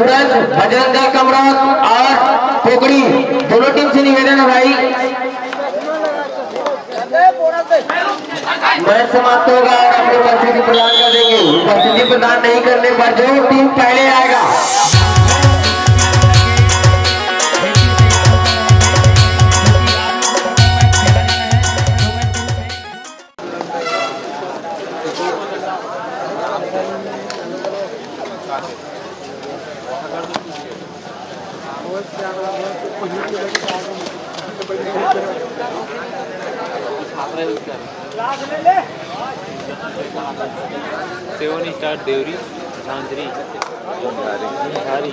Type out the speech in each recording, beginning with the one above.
तुरंत बजरंग दल कमरौद और पोखड़ी दोनों टीम से निवेदन है भाई, मैच समाप्त होगा और अपनी उपस्थिति प्रदान कर देंगे। उपस्थिति प्रदान नहीं करने पर जो टीम पहले आएगा सेवन स्टार देवरी झांझरी झारी।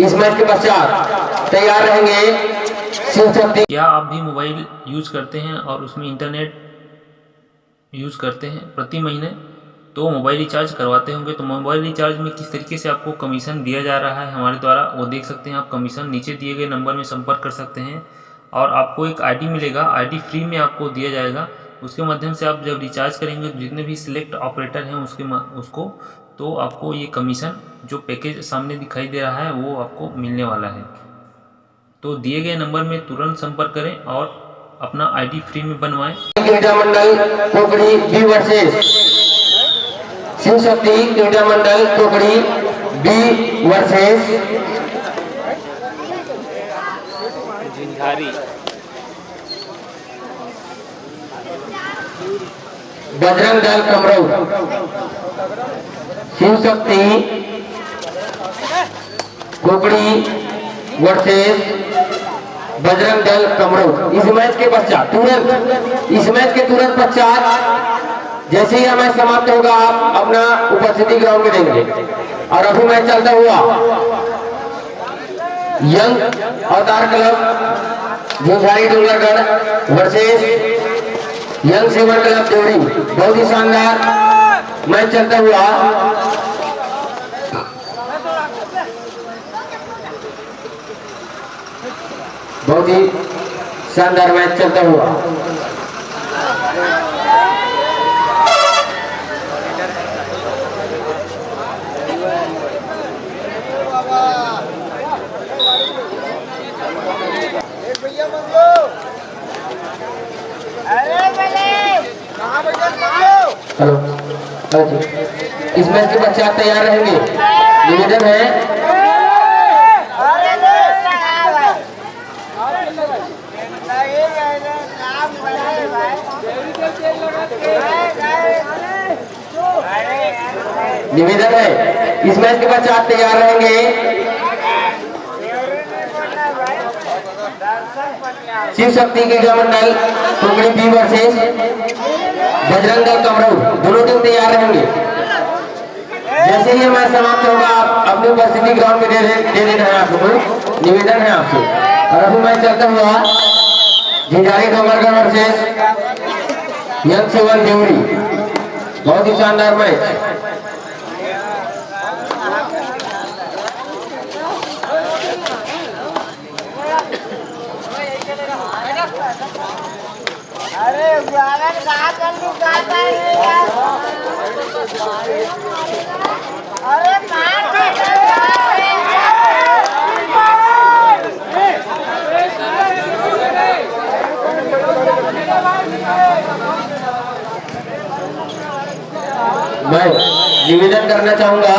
इस मैच के पश्चात तैयार रहेंगे शिव शक्ति। क्या आप भी मोबाइल यूज़ करते हैं और उसमें इंटरनेट यूज़ करते हैं प्रति महीने, तो मोबाइल रिचार्ज करवाते होंगे। तो मोबाइल रिचार्ज में किस तरीके से आपको कमीशन दिया जा रहा है हमारे द्वारा, वो देख सकते हैं आप। कमीशन नीचे दिए गए नंबर में संपर्क कर सकते हैं और आपको एक आईडी मिलेगा, आईडी फ्री में आपको दिया जाएगा। उसके माध्यम से आप जब रिचार्ज करेंगे जितने भी सिलेक्ट ऑपरेटर हैं उसको तो आपको ये कमीशन जो पैकेज सामने दिखाई दे रहा है वो आपको मिलने वाला है। तो दिए गए नंबर में तुरंत संपर्क करें और अपना आईडी फ्री में बनवाएं। क्रीड़ा मंडल पोखड़ी बी वर्सेस शिव शक्ति क्रीड़ा मंडल पोखड़ी B versus झिंझारी। Bajrang Dal Kamraud. Shiv Shakti पोखड़ी versus Bajrang Dal Kamraud. इस मैच के पश्चात इस मैच के तुरंत पश्चात जैसे ही यह मैच समाप्त होगा आप अपना उपस्थिति ग्राउंड में देंगे। और अभी मैच चलता हुआ young Avatar club Jhinjhari Dongargarh versus young seven club Deori. बहुत ही शानदार मैच चलता हुआ बहुत ही शानदार मैच चलता हुआ हेलो जी, इस मैच के पश्चात तैयार रहेंगे। निवेदन है इस मैच के पश्चात तैयार रहेंगे शिव शक्ति क्रीड़ा मंडल पोखड़ी बी वर्सेस बजरंग दल कमरौद। दोनों टीम तैयार रहेंगे। जैसे ही मैच समाप्त होगा आप अपनी उपस्थिति ग्राउंड में दे देना है आपको, निवेदन है आपसे। और अभी मैच चलता हुआ Jhinjhari Dongargarh versus young seven Deori. बहुत ही शानदार मैच। मैं निवेदन करना चाहूंगा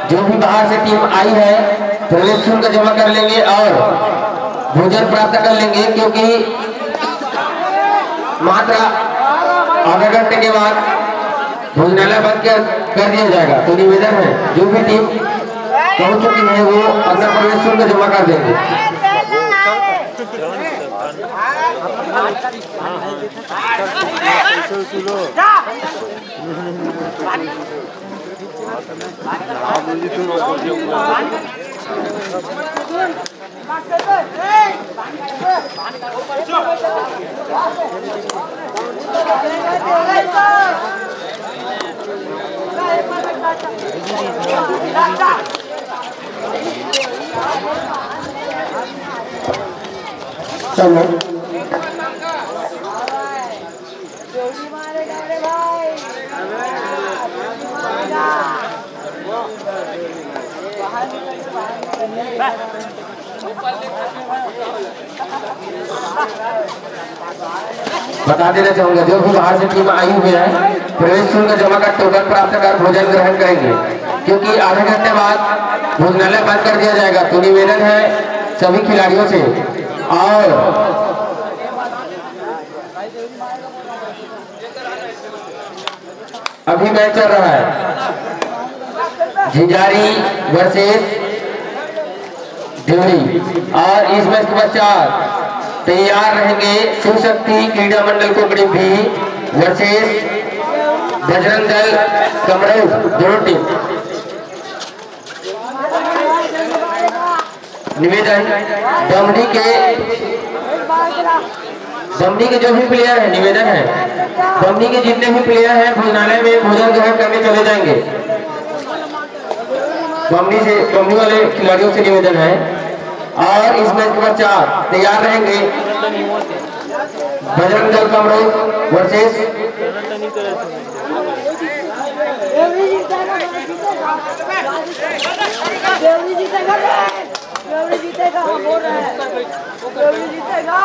जो भी बाहर से टीम आई है प्रवेश शुल्क जमा कर लेंगे और भोजन प्राप्त कर लेंगे, क्योंकि मात्र आधे घंटे के बाद भोजनालय बंद कर दिया जाएगा। तो निवेदन है जो भी टीम पहुंच चुकी है वो अपना प्रवेश शुल्क जमा कर देंगे। चलो बता देना चाहूंगा, जो भी बाहर से टीम आई हुई है प्रवेश शुल्क जमा कर टोकन प्राप्त कर भोजन ग्रहण करेंगे, क्योंकि आधे घंटे बाद भोजनालय बंद कर दिया जाएगा। तो निवेदन है सभी खिलाड़ियों से। और अभी मैच चल रहा है झिंझारी वर्सेस देवरी, और इस मैच के पश्चात तैयार रहेंगे शिव शक्ति क्रीड़ा मंडल कोकड़ी भी वर्सेस बजरंग दल कमरऊ, दोनों टीम। निवेदन बमनी के जो भी प्लेयर है, निवेदन है बमनी के जितने भी प्लेयर हैं भोजनालय में भोजन ग्रहण करके चले जाएंगे। बमनी वाले खिलाड़ियों से निवेदन है। और इस मैच के पश्चात तैयार रहेंगे बजरंग दल कमरऊ वर्सेस जीतेगा, हम बोल रहे हैं जीतेगा।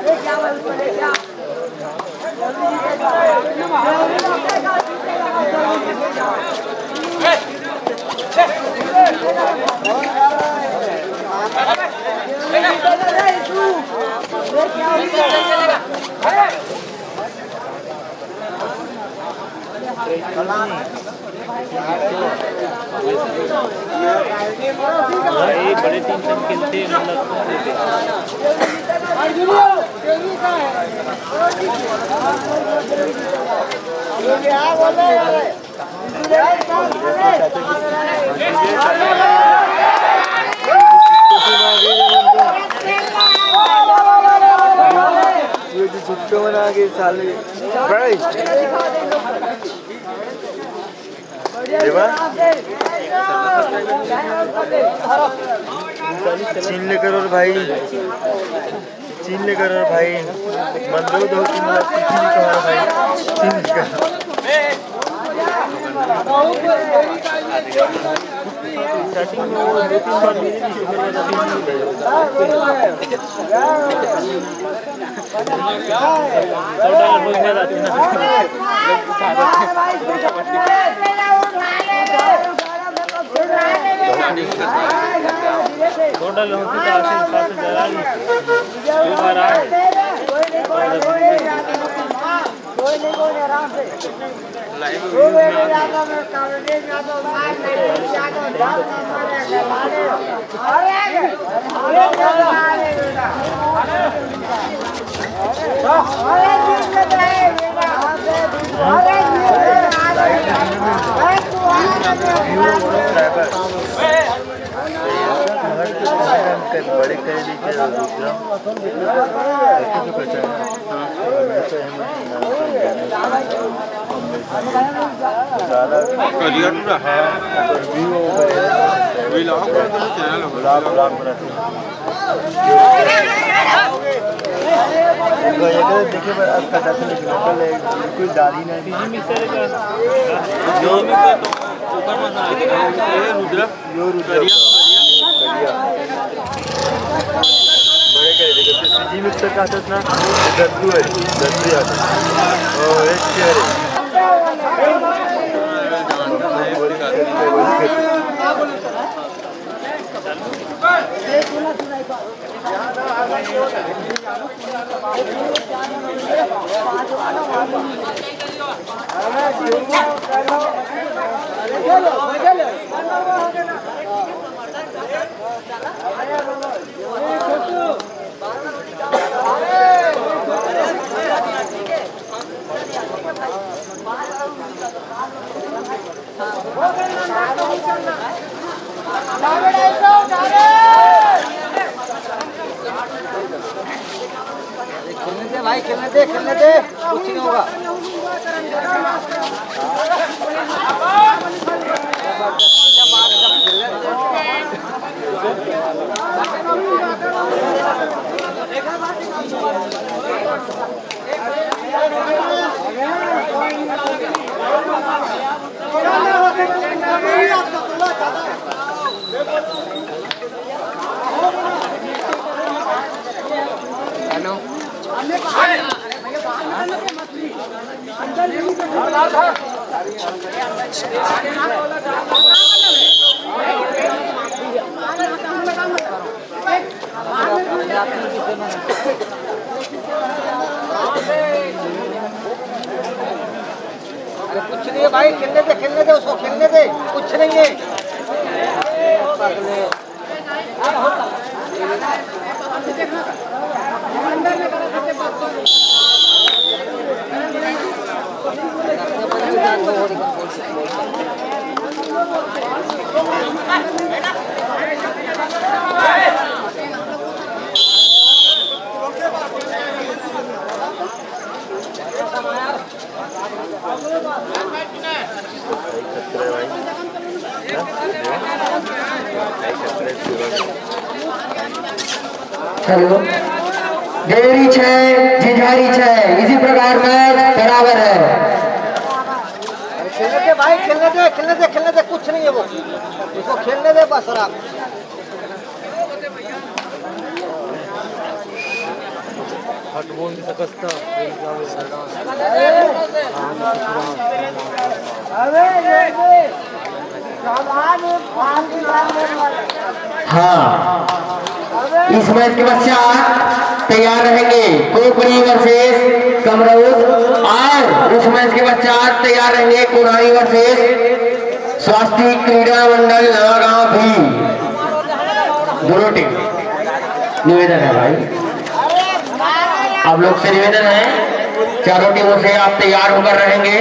क्या बोल बड़े टीम से खेलते छुट्टियों में आ गई साले छीन लेकर और भाई मंदोद हो कि भाई छीन लेकर स्टार्टिंग में वो 2-3 बार टोटल होती तो आशीष जलाली बड़े कर देखिए कोई दादी नहीं जी मिक्सर का हातात ना दद्दू आहे दद्दू भाई खेलने दे कुछ नहीं होगा। अरे कुछ नहीं है भाई, खेलने दे उसको, खेलने दे, कुछ नहीं है। हेलो, देरी छे झिझारी छे, इसी प्रकार मैच बराबर है। खेलने दे भाई, खेलने दे, कुछ नहीं है वो, उसको खेलने दे बस। और आप हाँ, इस मैच के पश्चात तैयार रहेंगे कोकड़ी वर्सेस कमरौद, और उस मैच के पश्चात तैयार रहेंगे कोनाई वर्सेस स्वास्थ्य क्रीड़ा मंडल नवागांव भी। दोनों टीम निवेदन है भाई, आप लोग से निवेदन है, चारों टीमों से आप तैयार होकर रहेंगे।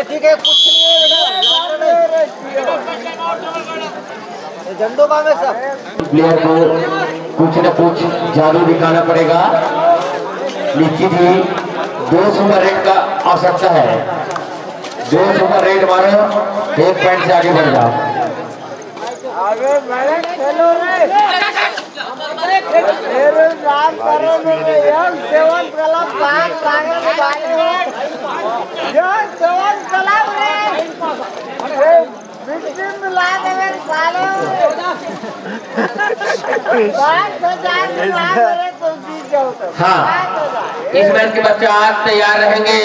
ठीक है, कुछ नहीं है झंडोबा में सब। प्लेयर को कुछ न कुछ जादू दिखाना पड़ेगा। निश्चित ही 2 सुपर रेट का आवश्यकता है, 2 सुपर रेट मारो, 1 पॉइंट से आगे बढ़ जाओ। आगे बढ़े, खेलो रे, राम करो मेरे यार, सेवन कलम पांच सागर के बारे में यार, सेवन कलम रे मिट्टी मिला दे मेरे साले, 5,000 मिला मेरे तो जीत जाओ। हाँ, इस मैच के पश्चात तैयार रहेंगे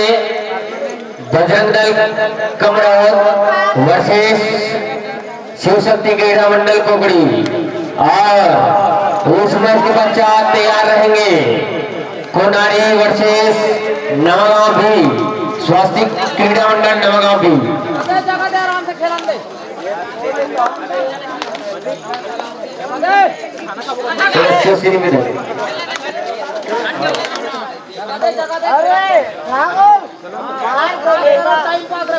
बजरंग दल कमरौद वर्सेस शिव शक्ति क्रीड़ा मंडल कोकड़ी, और उस मैच के पश्चात तैयार रहेंगे कोनारी वर्सेस नवागांव भी, स्वास्थ्य क्रीड़ा मंडल नवागांव भी। आराम से खेलन दे, अरे टाइम पास रे,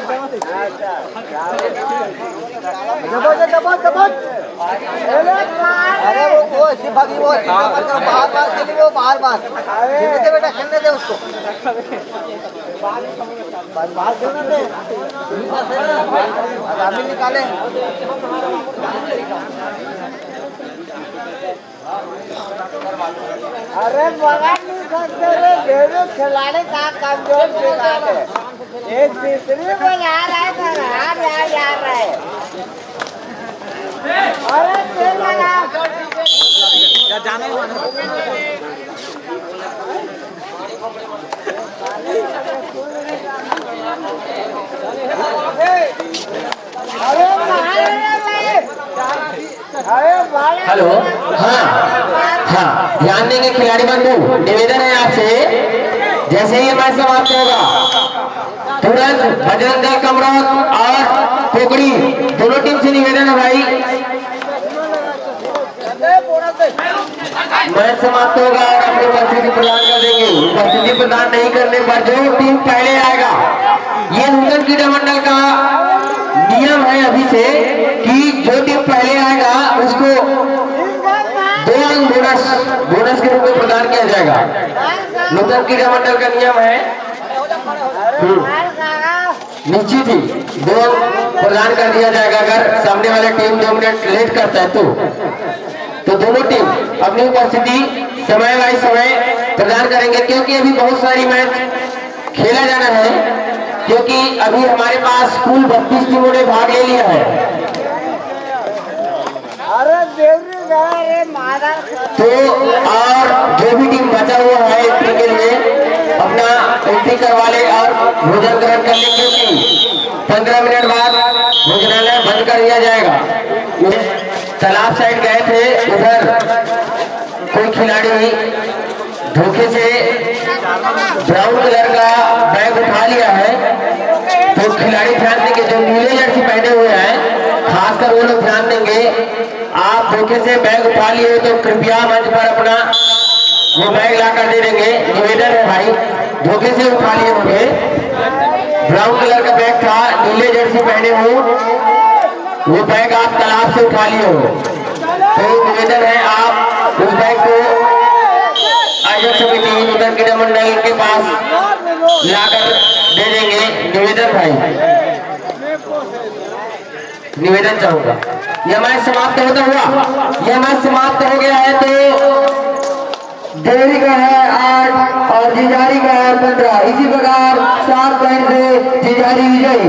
अरे वो ऐसी भागी, वो बाहर के लिए, वो बाहर खेलने दे बेटा, खेलने दे उसको, बाहर खेलने दे, आदमी निकाले। अरे मगर नहीं सकते रे, देवे खिलाड़ी का कमजोर दिमाग है, एक तीसरी में जा रहा है तो हार जा रहा है। अरे तेल लगा हेलो, हाँ, ध्यान देंगे खिलाड़ी बंधु, निवेदन है आपसे, जैसे ही मैच समाप्त होगा तुरंत बजरंग दल कमरौद और कोकड़ी दोनों टीम से निवेदन है भाई, मैच समाप्त होगा और अपनी उपस्थिति प्रदान कर देंगे। उपस्थिति प्रदान नहीं करने पर जो टीम पहले आएगा, ये नूतन क्रीड़ा मंडल का नियम है अभी से कि जो टीम पहले आएगा उसको 2 अंक बोनस के रूप में प्रदान किया जाएगा। जाएगा। नूतन क्रीड़ा मंडल का नियम है निश्चित ही 2 प्रदान कर दिया जाएगा अगर सामने वाले टीम 2 मिनट लेट करता है तो दोनों टीम अपनी उपस्थिति समय वाइज समय प्रदान करेंगे, क्योंकि अभी बहुत सारी मैच खेला जाना है, क्योंकि अभी हमारे पास कुल 32 टीमों ने भाग ले लिया है। अरे देवरी रे मारा तो और जो भी टीम बचा हुआ है एंट्री के लिए अपना एंट्री करवा ले और भोजन ग्रहण कर ले, क्योंकि 15 मिनट बाद भोजनालय बंद कर दिया जाएगा। तालाब साइड गए थे, उधर कोई खिलाड़ी धोखे से ब्राउन कलर का बैग उठा लिया है, तो खिलाड़ी ध्यान देंगे जो नीले जर्सी पहने हुए हैं, खासकर वो लोग ध्यान देंगे। आप धोखे से बैग उठा लिए तो कृपया मंच पर अपना वो बैग ला कर दे देंगे, निवेदन है भाई। धोखे से उठा लिए होंगे, ब्राउन कलर का बैग था, नीले जर्सी पहने हो, वो बैग आप तालाब से उठा लिए हो, तो निवेदन है आप उस बैग को आयोजक समिति नूतन क्रीड़ा मंडल के पास लाकर दे देंगे। निवेदन भाई, निवेदन चाहूंगा। यह मैच समाप्त होता हुआ, यह मैच समाप्त हो गया है तो देवरी का है 8 और जिजारी का है 15। इसी प्रकार 7 पॉइंट से जिजारी विजयी।